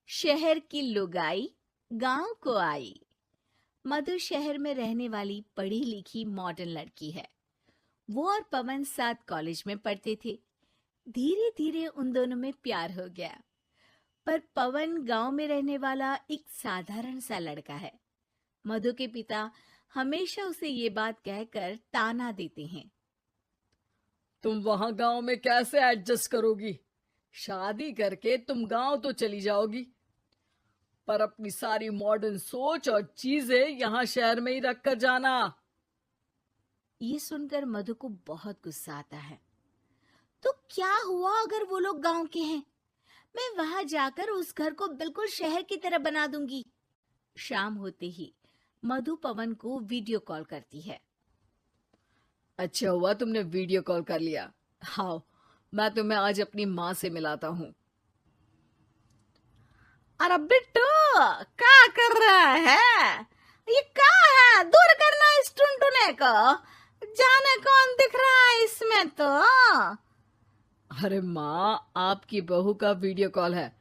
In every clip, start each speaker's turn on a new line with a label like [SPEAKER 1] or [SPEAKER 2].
[SPEAKER 1] शहर की लुगाई गांव को आई। मधु शहर में रहने वाली पढ़ी लिखी मॉडर्न लड़की है। वो और पवन साथ कॉलेज में पढ़ते थे। धीरे धीरे उन दोनों में प्यार हो गया। पर पवन गांव में रहने वाला एक साधारण सा लड़का है। मधु के पिता हमेशा उसे ये बात कहकर ताना देते हैं।
[SPEAKER 2] तुम वहां गांव में कैसे एडजस्ट करोगी? शादी करके तुम गांव तो चली जाओगी, पर अपनी सारी मॉडर्न सोच और चीजें यहाँ शहर में ही रख कर जाना।
[SPEAKER 1] ये सुनकर मधु को बहुत गुस्सा आता है। तो क्या हुआ अगर वो लोग गांव के हैं? मैं वहां जाकर उस घर को बिल्कुल शहर की तरह बना दूंगी। शाम होते ही मधु पवन को वीडियो कॉल करती है।
[SPEAKER 2] अच्छा हुआ तुमने वीडियो कॉल कर लिया। हाँ, मैं तुम्हें आज अपनी माँ से मिलाता हूँ।
[SPEAKER 1] अरे बिट्टू, क्या कर रहा है? ये क्या है? दूर करना इस टुनटुने को। जाने कौन दिख रहा है इसमें तो।
[SPEAKER 2] अरे माँ, आपकी बहू का वीडियो कॉल है।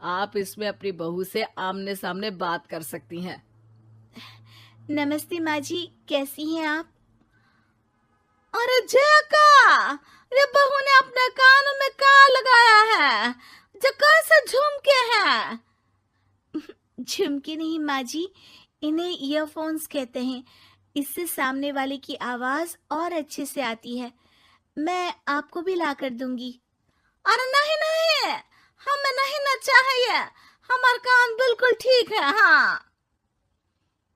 [SPEAKER 2] आप इसमें अपनी बहू से आमने सामने बात कर सकती हैं।
[SPEAKER 1] नमस्ते माँ जी, कैसी हैं आप? अरे जका, ये बहू ने अपने कानों में क्या लगाया है? जका से झुमके हैं। झुमके नहीं माँ जी, इन्हें ईयरफोन्स कहते हैं। इससे सामने वाले की आवाज और अच्छे से आती है। मैं आपको भी ला कर दूंगी। अरे नहीं नहीं, हमें नहीं ना चाहिए। हमारे कान बिल्कुल ठीक है। हाँ।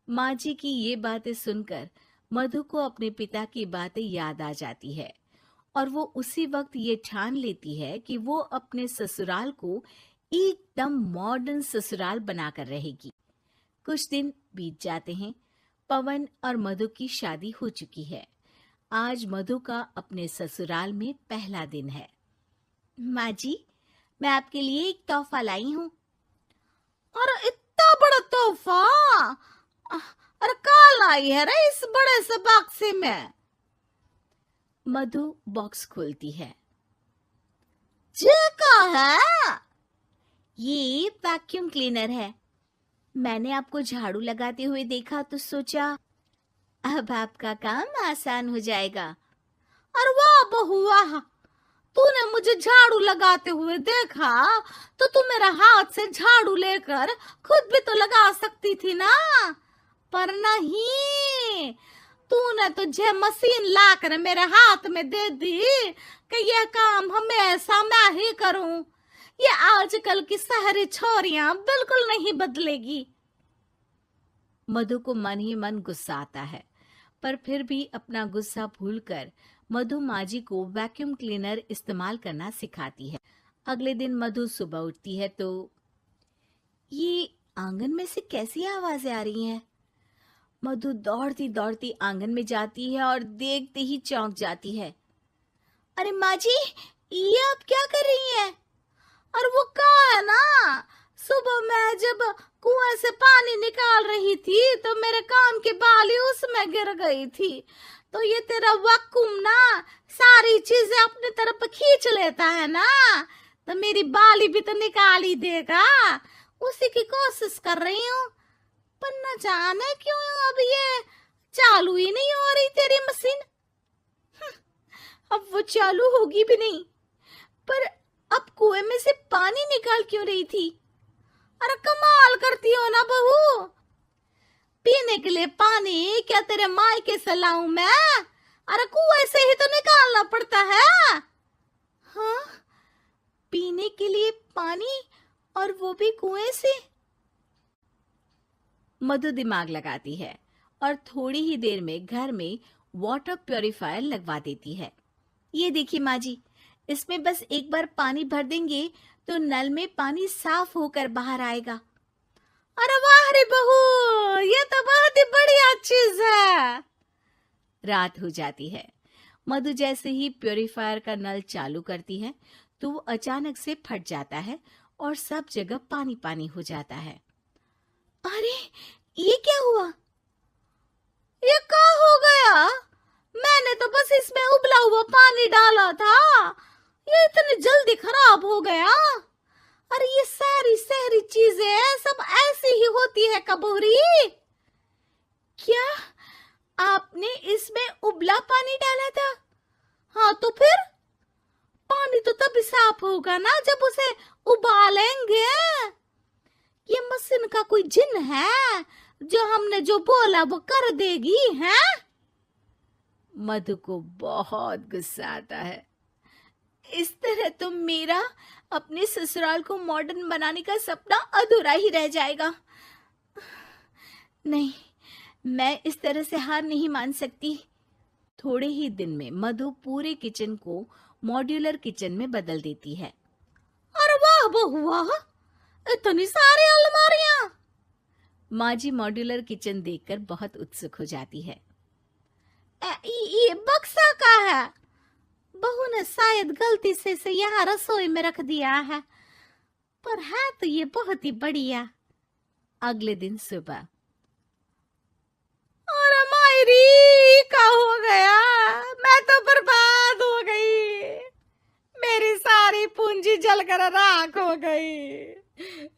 [SPEAKER 1] माँ जी की ये बातें सुनकर मधु को अपने पिता की बातें याद आ जाती है और वो उसी वक्त ये ठान लेती है कि वो अपने ससुराल को एकदम मॉडर्न ससुराल बनाकर रहेगी। कुछ दिन बीत जाते हैं। पवन और मधु की शादी हो चुकी है। आज मधु का अपने ससुराल में पहला दिन है। माँ जी, मैं आपके लिए एक तोहफा लाई हूँ। और इतना बड़ा तोहफा? अरे कहाँ लाई है रे इस बड़े से बक्से में? मधु बॉक्स खोलती है। ये क्या है? ये वैक्यूम क्लीनर है। मैंने आपको झाड़ू लगाते हुए देखा तो सोचा अब आपका काम आसान हो जाएगा। अरे वाह बहू वाह, तूने मुझे झाड़ू लगाते हुए देखा तो तू मेरा हाथ से झाड़ू लेकर खुद भी तो लगा सकती थी ना। पर नहीं, तूने तो जे मशीन लाकर मेरे हाथ में दे दी कि यह काम हमेशा मैं ही करूं। ये आजकल की शहरी छोरियां बिल्कुल नहीं बदलेगी। मधु को मन ही मन गुस्सा आता है, पर फिर भी अपना गुस्सा भूलकर मधु माँ जी को वैक्यूम क्लीनर इस्तेमाल करना सिखाती है। अगले दिन मधु सुबह उठती है तो ये आंगन में से कैसी आवाजें आ रही हैं? मधु दौड़ती दौड़ती आंगन में जाती है और देखते ही चौंक जाती है। अरे माँ जी, ये आप क्या कर रही हैं? और वो कहा है ना, सुबह मैं जब कुएं से पानी निकाल रही थी तो मेरे कान की बाली उसमें गिर गई थी। तो ये तेरा वैक्यूम ना सारी चीजें अपनी तरफ खींच लेता है ना, तो मेरी बाली भी तो निकाल ही देगा। उसी की कोशिश कर रही हूँ, पर न जाने क्यों अब ये चालू ही नहीं हो रही तेरी मशीन। अब वो चालू होगी भी नहीं। पर अब कुएं में से पानी निकाल क्यों रही थी? अरे कमाल करती हो ना बहू। पीने के लिए पानी क्या तेरे मायके से लाऊं मैं? अरे कुएं से ही तो निकालना पड़ता है। हाँ, पीने के लिए पानी, और वो भी कुएं से। मधु दिमाग लगाती है और थोड़ी ही देर में घर में वाटर प्यूरिफायर लगवा देती है। ये देखिए माँ जी, इसमें बस एक बार पानी भर देंगे तो नल में पानी साफ होकर बाहर आएगा। अरे वाह रे बहू, ये तो बहुत ही बढ़िया चीज है। रात हो जाती है। मधु जैसे ही प्यूरिफायर का नल चालू करती है तो वो अचानक से फट जाता है और सब जगह पानी पानी हो जाता है। अरे ये क्या हुआ? ये क्या हो गया? मैंने तो बस इसमें उबला हुआ पानी डाला था, ये इतनी जल्दी खराब हो गया। अरे ये सारी शहरी सारी चीजें सब ऐसी ही होती है कबूरी। क्या आपने इसमें उबला पानी डाला था? हाँ तो फिर पानी तो तभी साफ होगा ना जब उसे उबालेंगे। ये मशीन का कोई जिन है जो हमने जो बोला वो कर देगी है? मधु को बहुत गुस्सा आता है। इस तरह तो मेरा अपने ससुराल को मॉडर्न बनाने का सपना अधूरा ही रह जाएगा। नहीं, मैं इस तरह से हार नहीं मान सकती। थोड़े ही दिन में मधु पूरे किचन को मॉड्यूलर किचन में बदल देती है। अरे वाह बहुआ, इतनी सारी अलमारियां! माँ जी मॉड्यूलर किचन देखकर बहुत उत्सुक हो जाती है। ये बक्सा का है। बहू ने शायद गलती से इसे यहाँ रसोई में रख दिया है, पर है तो ये बहुत ही बढ़िया। अगले दिन सुबह, अरे मायरी क्या हो गया? मैं तो बर्बाद हो गई। मेरी सारी पूंजी जलकर राख हो गई।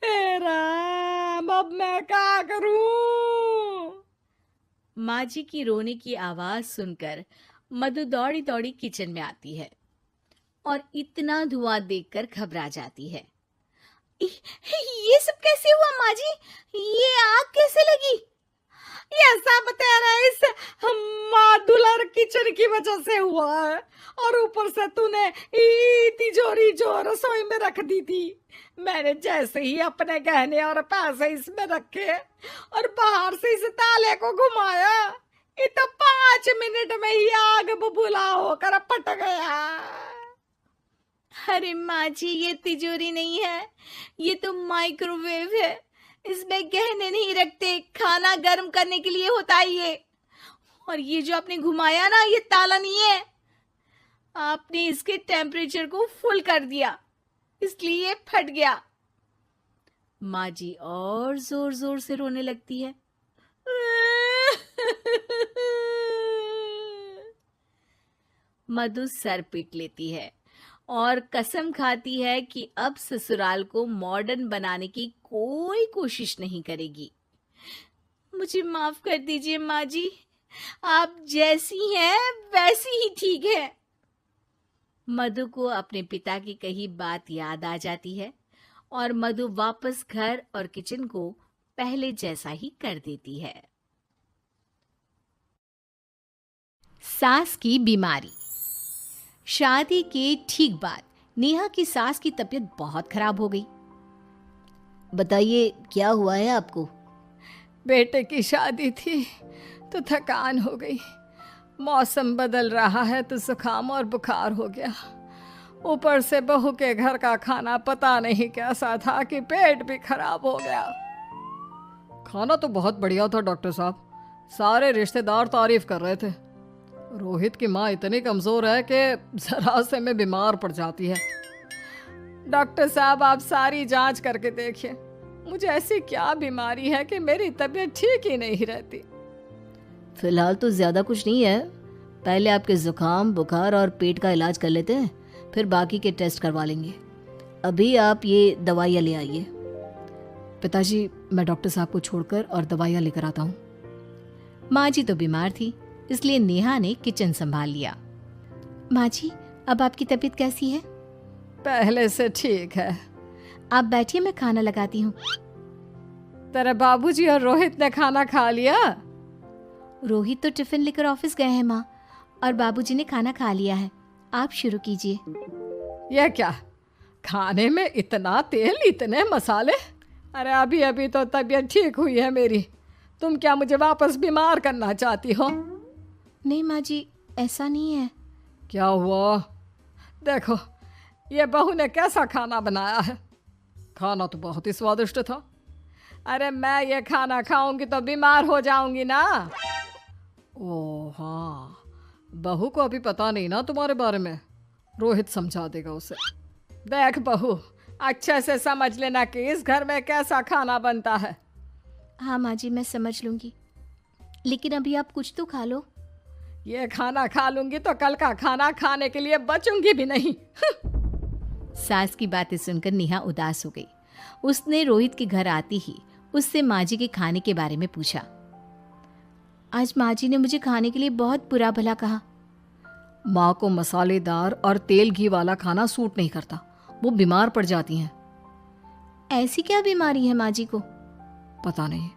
[SPEAKER 1] हे राम, अब मैं क्या करूं? माँ जी की रोने की आवाज सुनकर मधु दौड़ी दौड़ी किचन में आती है और इतना धुआं देखकर घबरा जाती है। ये सब कैसे हुआ माँ जी? ये आग कैसे लगी? ये सब तेरा इस मॉड्यूलर किचन की वजह से हुआ है, और ऊपर से तूने तिजोरी जो रसोई में रख दी थी, मैंने जैसे ही अपने गहने और पैसे इसमें रखे और बाहर से इस ताले को घुमाया, ये तो 5 मिनट में ही आग बबूला होकर पट गया। अरे माँ जी, ये तिजोरी नहीं है, ये तो माइक्रोवेव है। इसमें गहने नहीं रखते, खाना गर्म करने के लिए होता है ये। और ये जो आपने घुमाया ना, ये ताला नहीं है, आपने इसके टेम्परेचर को फुल कर दिया, इसलिए ये फट गया। माँ जी और जोर जोर से रोने लगती है। मधु सर पीट लेती है और कसम खाती है कि अब ससुराल को मॉडर्न बनाने की कोई कोशिश नहीं करेगी। मुझे माफ कर दीजिए माँ जी, आप जैसी हैं वैसी ही ठीक है। मधु को अपने पिता की कही बात याद आ जाती है और मधु वापस घर और किचन को पहले जैसा ही कर देती है। सास की बीमारी। शादी के ठीक बाद नेहा की सास की तबीयत बहुत खराब हो गई। बताइए क्या हुआ है आपको?
[SPEAKER 2] बेटे की शादी थी तो थकान हो गई, मौसम बदल रहा है तो जुकाम और बुखार हो गया, ऊपर से बहू के घर का खाना पता नहीं कैसा था कि पेट भी खराब हो गया। खाना तो बहुत बढ़िया था डॉक्टर साहब, सारे रिश्तेदार तारीफ कर रहे थे। रोहित की माँ इतनी कमजोर है कि जरा से में बीमार पड़ जाती है। डॉक्टर साहब आप सारी जांच करके देखिए, मुझे ऐसी क्या बीमारी है कि मेरी तबीयत ठीक ही नहीं रहती।
[SPEAKER 3] फिलहाल तो ज्यादा कुछ नहीं है, पहले आपके जुकाम बुखार और पेट का इलाज कर लेते हैं, फिर बाकी के टेस्ट करवा लेंगे। अभी आप ये दवाइयाँ ले आइए।
[SPEAKER 2] पिताजी, मैं डॉक्टर साहब को छोड़कर और दवाइयाँ लेकर आता हूँ।
[SPEAKER 3] माँ जी तो बीमार थी, इसलिए नेहा ने किचन संभाल लिया। माँ जी, अब आपकी तबीयत कैसी है?
[SPEAKER 2] पहले से ठीक है।
[SPEAKER 3] आप बैठिए, मैं खाना लगाती हूँ।
[SPEAKER 2] तेरे बाबूजी और रोहित ने खाना खा लिया?
[SPEAKER 3] रोहित तो टिफिन लेकर ऑफिस गए हैं माँ, और बाबूजी ने खाना खा लिया है। आप शुरू कीजिए।
[SPEAKER 2] यह क्या, खाने में इतना तेल, इतने मसाले? अरे अभी अभी तो तबीयत ठीक हुई है मेरी, तुम क्या मुझे वापस बीमार करना चाहती हो?
[SPEAKER 3] नहीं माँ जी, ऐसा नहीं है।
[SPEAKER 2] क्या हुआ? देखो ये बहू ने कैसा खाना बनाया है। खाना तो बहुत ही स्वादिष्ट था। अरे मैं ये खाना खाऊंगी तो बीमार हो जाऊंगी ना। ओह हाँ, बहू को अभी पता नहीं ना तुम्हारे बारे में, रोहित समझा देगा उसे। देख बहू, अच्छे से समझ लेना कि इस घर में कैसा खाना बनता है।
[SPEAKER 3] हाँ माँ जी, मैं समझ लूंगी, लेकिन अभी आप कुछ तो खा लो।
[SPEAKER 2] ये खाना खा लूंगी तो कल का खाना खाने के लिए बचूंगी भी नहीं।
[SPEAKER 3] सास की बातें सुनकर नेहा उदास हो गई
[SPEAKER 1] उसने रोहित के घर आते ही उससे माँ जी के खाने के बारे में पूछा। आज माँ जी ने मुझे खाने के लिए बहुत बुरा भला कहा।
[SPEAKER 3] माँ को मसालेदार और तेल घी वाला खाना सूट नहीं करता, वो बीमार पड़ जाती हैं।
[SPEAKER 1] ऐसी क्या बीमारी है माँ जी को?
[SPEAKER 3] पता नहीं,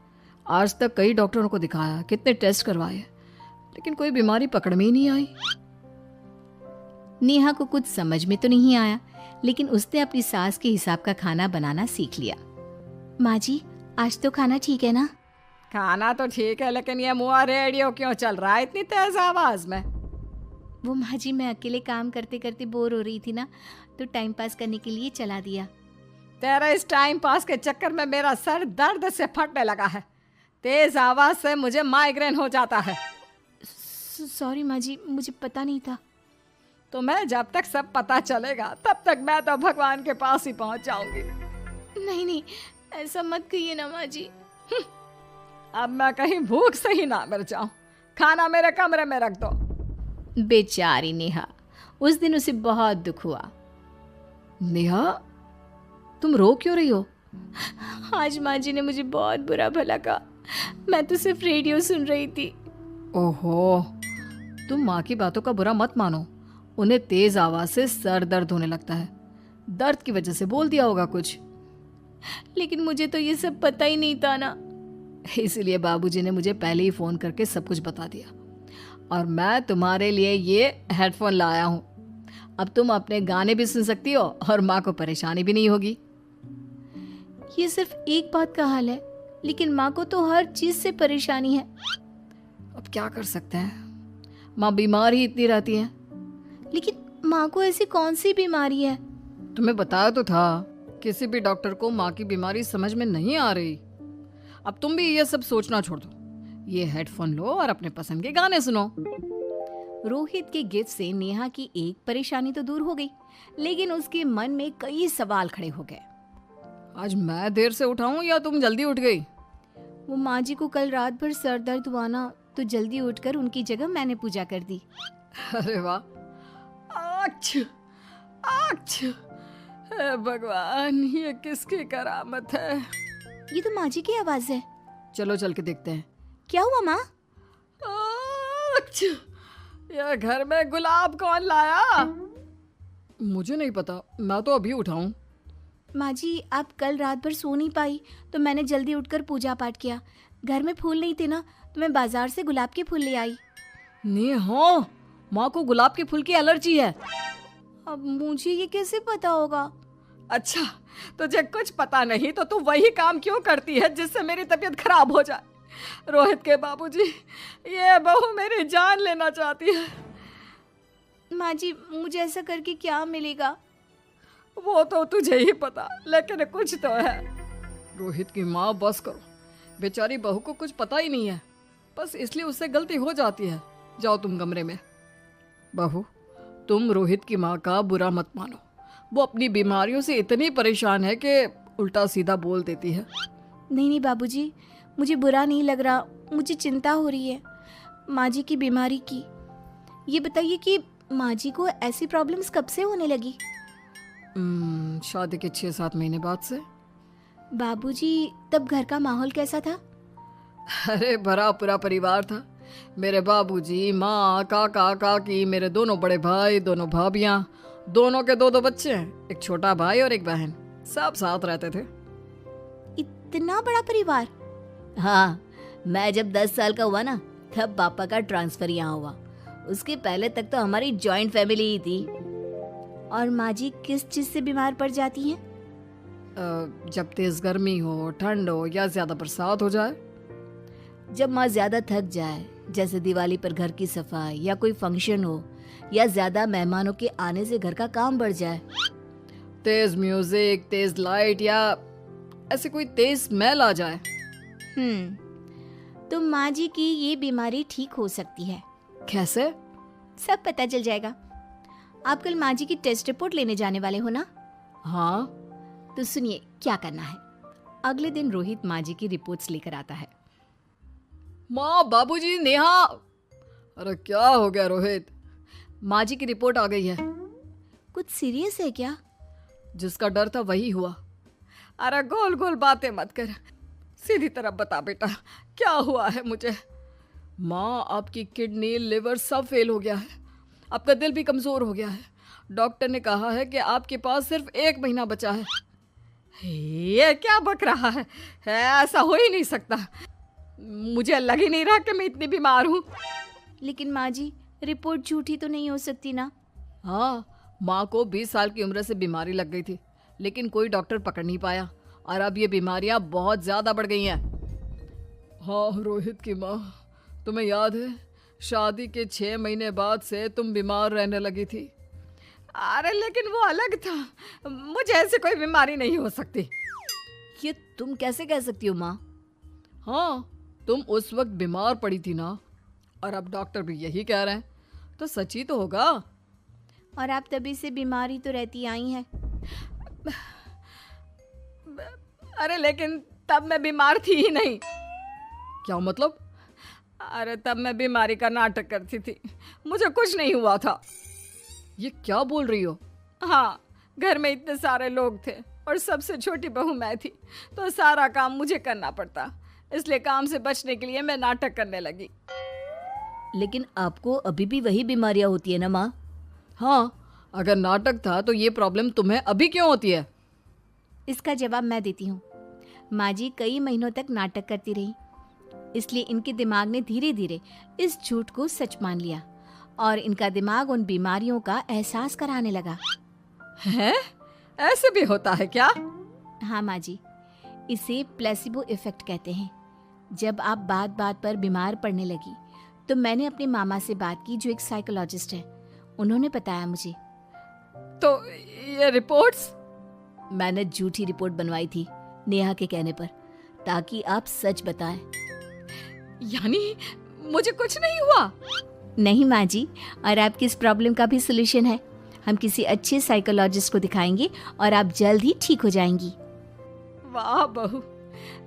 [SPEAKER 3] आज तक कई डॉक्टरों को दिखाया, कितने टेस्ट करवाए, लेकिन कोई बीमारी पकड़ में ही नहीं आई।
[SPEAKER 1] नेहा को कुछ समझ में तो नहीं आया, लेकिन उसने अपनी सास के हिसाब का खाना बनाना सीख लिया। माँ जी, आज तो खाना ठीक है ना?
[SPEAKER 2] खाना तो ठीक है, लेकिन ये मुआ रेडियो क्यों चल रहा है इतनी तेज आवाज में?
[SPEAKER 1] वो माँ जी, मैं अकेले काम करते करते बोर हो रही थी ना, तो टाइम पास करने के लिए चला दिया।
[SPEAKER 2] तेरा इस टाइम पास के चक्कर में मेरा सर दर्द से फटने लगा है। तेज आवाज से मुझे माइग्रेन हो जाता है।
[SPEAKER 1] सॉरी माँ जी, मुझे पता नहीं था।
[SPEAKER 2] तो मैं जब तक सब पता चलेगा तब तक मैं तो भगवान के पास ही पहुंच जाऊंगी।
[SPEAKER 1] नहीं नहीं, ऐसा मत कहिए ना माँ जी।
[SPEAKER 2] अब मैं कहीं भूख से ही ना मर जाऊं। खाना मेरे कमरे में रख दो।
[SPEAKER 1] बेचारी नेहा, उस दिन उसे बहुत दुख हुआ।
[SPEAKER 3] नेहा, तुम रो क्यों रही हो?
[SPEAKER 1] आज माँ जी ने मुझे बहुत बुरा भला कहा। मैं तो सिर्फ रेडियो सुन रही थी।
[SPEAKER 3] ओहो, तुम माँ की बातों का बुरा मत मानो। उन्हें तेज आवाज से सर दर्द होने लगता है, दर्द की वजह से बोल दिया होगा कुछ।
[SPEAKER 1] लेकिन मुझे तो ये सब पता ही नहीं था ना।
[SPEAKER 3] इसीलिए बाबूजी ने मुझे पहले ही फोन करके सब कुछ बता दिया, और मैं तुम्हारे लिए ये हेडफोन लाया हूँ। अब तुम अपने गाने भी सुन सकती हो और माँ को परेशानी भी नहीं होगी।
[SPEAKER 1] ये सिर्फ एक बात का हाल है, लेकिन माँ को तो हर चीज से परेशानी है।
[SPEAKER 3] अब क्या कर सकते हैं, माँ बीमार ही इतनी रहती है।
[SPEAKER 1] लेकिन माँ को ऐसी कौन सी बीमारी है?
[SPEAKER 3] तुम्हें बताया तो था, किसी भी डॉक्टर को माँ की बीमारी समझ में नहीं आ रही। अब तुम भी ये सब सोचना छोड़ दो, ये हेडफोन लो और अपने पसंद के गाने सुनो।
[SPEAKER 1] रोहित के गिफ्ट से नेहा की एक परेशानी तो दूर हो गई, लेकिन उसके मन में कई सवाल खड़े हो गए।
[SPEAKER 3] आज मैं देर से उठाऊं या तुम जल्दी उठ गई?
[SPEAKER 1] वो माँ जी को कल रात भर सर दर्द हुआ ना, तो जल्दी उठकर उनकी जगह मैंने पूजा कर दी।
[SPEAKER 3] अरे वाह,
[SPEAKER 2] आच, आच, हे भगवान, ये किसकी करामत है?
[SPEAKER 1] ये तो माँ जी की आवाज है।
[SPEAKER 3] चलो चल के देखते हैं।
[SPEAKER 1] क्या हुआ माँ?
[SPEAKER 2] आच, ये घर में गुलाब कौन लाया?
[SPEAKER 3] मुझे नहीं पता, मैं तो अभी उठाऊं।
[SPEAKER 1] माँ जी, आप कल रात भर सो नहीं पाई, तो मैंने जल्दी उठकर पूजा पाठ किया। घर में फूल नहीं थे ना, तो मैं बाजार से गुलाब के फूल ले आई।
[SPEAKER 3] नेहा, माँ को गुलाब के फूल की एलर्जी है।
[SPEAKER 1] अब मुझे ये कैसे पता होगा?
[SPEAKER 2] अच्छा, तुझे कुछ पता नहीं तो तू वही काम क्यों करती है जिससे मेरी तबीयत खराब हो जाए? रोहित के बाबूजी, ये बहू मेरी जान लेना चाहती है।
[SPEAKER 1] माँ जी, मुझे ऐसा करके क्या मिलेगा?
[SPEAKER 2] वो तो तुझे ही पता, लेकिन कुछ तो है।
[SPEAKER 3] रोहित की माँ, बस करो, बेचारी बहू को कुछ पता ही नहीं है, बस इसलिए उससे गलती हो जाती है। जाओ तुम कमरे में। बहू, तुम रोहित की माँ का बुरा मत मानो, वो अपनी बीमारियों से इतनी परेशान है कि उल्टा सीधा बोल देती है।
[SPEAKER 1] नहीं नहीं बाबूजी, मुझे बुरा नहीं लग रहा, मुझे चिंता हो रही है माँ जी की बीमारी की। ये बताइए कि माँ जी को ऐसी प्रॉब्लम्स कब से होने लगी?
[SPEAKER 3] शादी के 6-7 महीने बाद से।
[SPEAKER 1] बाबूजी, तब घर का माहौल कैसा था?
[SPEAKER 3] अरे भरा पूरा परिवार था। मेरे बाबूजी, माँ, काका, काकी, मेरे दोनों बड़े भाई, दोनों भाभियाँ, दोनों के 2-2 बच्चे हैं, एक छोटा भाई और एक बहन, सब साथ रहते थे।
[SPEAKER 1] इतना बड़ा परिवार?
[SPEAKER 3] हाँ, मैं जब 10 साल का हुआ ना, तब पापा का ट्रांसफर यहाँ हुआ। उसके पहले तक तो हमारी जॉइंट फैमिली ही थी।
[SPEAKER 1] और माँ जी किस चीज से बीमार पड़ जाती हैं?
[SPEAKER 3] जब तेज गर्मी हो, ठंड हो या ज्यादा बरसात हो जाए। जब माँ ज्यादा थक जाए, जैसे दिवाली पर घर की सफाई या कोई फंक्शन हो, या ज्यादा मेहमानों के आने से घर का काम बढ़ जाए। तेज म्यूजिक, तेज लाइट या ऐसे कोई तेज स्मेल आ जाए।
[SPEAKER 1] तो माँ जी की ये बीमारी ठीक हो सकती है।
[SPEAKER 3] कैसे?
[SPEAKER 1] सब पता चल जाएगा। आप कल माँ जी की टेस्ट रिपोर्ट लेने जाने वाले हो ना?
[SPEAKER 3] हाँ।
[SPEAKER 1] तो सुनिए क्या करना है। अगले दिन रोहित माँ जी की रिपोर्ट्स लेकर आता है।
[SPEAKER 3] माँ, बाबूजी, नेहा। अरे क्या हो गया रोहित? माँ जी की रिपोर्ट आ गई है।
[SPEAKER 1] कुछ सीरियस है क्या?
[SPEAKER 3] जिसका डर था वही हुआ।
[SPEAKER 2] अरे गोल गोल बातें मत कर, सीधी तरफ बता बेटा, क्या हुआ है मुझे? माँ, आपकी किडनी, लिवर सब फेल हो गया है, आपका दिल भी कमज़ोर हो गया है। डॉक्टर ने कहा है कि आपके पास सिर्फ 1 महीना बचा है। ये क्या बक रहा है? ऐसा हो ही नहीं सकता। मुझे लग ही नहीं रहा कि मैं इतनी बीमार हूँ।
[SPEAKER 1] लेकिन माँ जी, रिपोर्ट झूठी तो नहीं हो सकती ना?
[SPEAKER 3] हाँ, माँ को 20 साल की उम्र से बीमारी लग गई थी, लेकिन कोई डॉक्टर पकड़ नहीं पाया और अब ये बीमारियां बहुत ज़्यादा बढ़ गई हैं। हाँ रोहित की माँ, तुम्हें याद है शादी के 6 महीने बाद से तुम बीमार रहने लगी थी।
[SPEAKER 2] अरे लेकिन वो अलग था, मुझे ऐसी कोई बीमारी नहीं हो सकती।
[SPEAKER 3] ये तुम कैसे कह सकती हो माँ? हाँ, तुम उस वक्त बीमार पड़ी थी ना, और अब डॉक्टर भी यही कह रहे हैं, तो सच ही तो होगा।
[SPEAKER 1] और आप तभी से बीमारी तो रहती आई हैं।
[SPEAKER 2] अरे लेकिन तब मैं बीमार थी ही नहीं।
[SPEAKER 3] क्या मतलब?
[SPEAKER 2] अरे तब मैं बीमारी का नाटक करती थी, मुझे कुछ नहीं हुआ था।
[SPEAKER 3] ये क्या बोल रही हो?
[SPEAKER 2] हाँ, घर में इतने सारे लोग थे और सबसे छोटी बहू मैं थी, तो सारा काम मुझे करना पड़ता, इसलिए काम से बचने के लिए मैं नाटक करने लगी।
[SPEAKER 3] लेकिन आपको अभी भी वही बीमारियां होती है ना माँ? हाँ, अगर नाटक था तो ये प्रॉब्लम तुम्हें अभी क्यों होती है?
[SPEAKER 1] इसका जवाब मैं देती हूँ। माँ जी कई महीनों तक नाटक करती रही, इसलिए इनके दिमाग ने धीरे धीरे इस झूठ को सच मान लिया और इनका दिमाग उन बीमारियों का एहसास कराने लगा।
[SPEAKER 2] हैं? ऐसे भी होता है क्या?
[SPEAKER 1] हाँ माँ जी, इसे प्लेसिबो इफेक्ट कहते हैं। जब आप बात बात पर बीमार पड़ने लगी तो मैंने अपने मामा से बात की, जो एक साइकोलॉजिस्ट है। उन्होंने बताया मुझे।
[SPEAKER 2] तो ये रिपोर्ट्स?
[SPEAKER 3] मैंने झूठी रिपोर्ट बनवाई थी नेहा के कहने पर, ताकि आप सच बताएं।
[SPEAKER 2] यानी मुझे कुछ नहीं हुआ?
[SPEAKER 1] नहीं माँ जी, और आपकी इस प्रॉब्लम का भी सोल्यूशन है। हम किसी अच्छे साइकोलॉजिस्ट को दिखाएंगे और आप जल्द ही ठीक हो जाएंगी।
[SPEAKER 2] वाह बहू,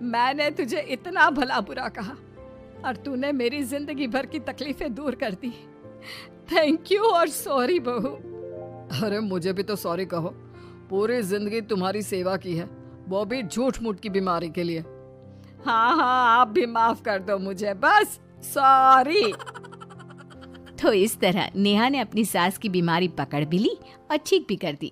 [SPEAKER 2] मैंने तुझे इतना भला बुरा कहा और तूने मेरी जिंदगी भर की तकलीफें दूर कर दी। थैंक यू और सॉरी बहू।
[SPEAKER 3] अरे मुझे भी तो सॉरी कहो, पूरी जिंदगी तुम्हारी सेवा की है, वो भी झूठ मूठ की बीमारी के लिए।
[SPEAKER 2] हाँ हाँ, आप भी माफ कर दो मुझे, बस सॉरी।
[SPEAKER 1] तो इस तरह नेहा ने अपनी सास की बीमारी पकड़ भी ली और ठीक भी कर दी।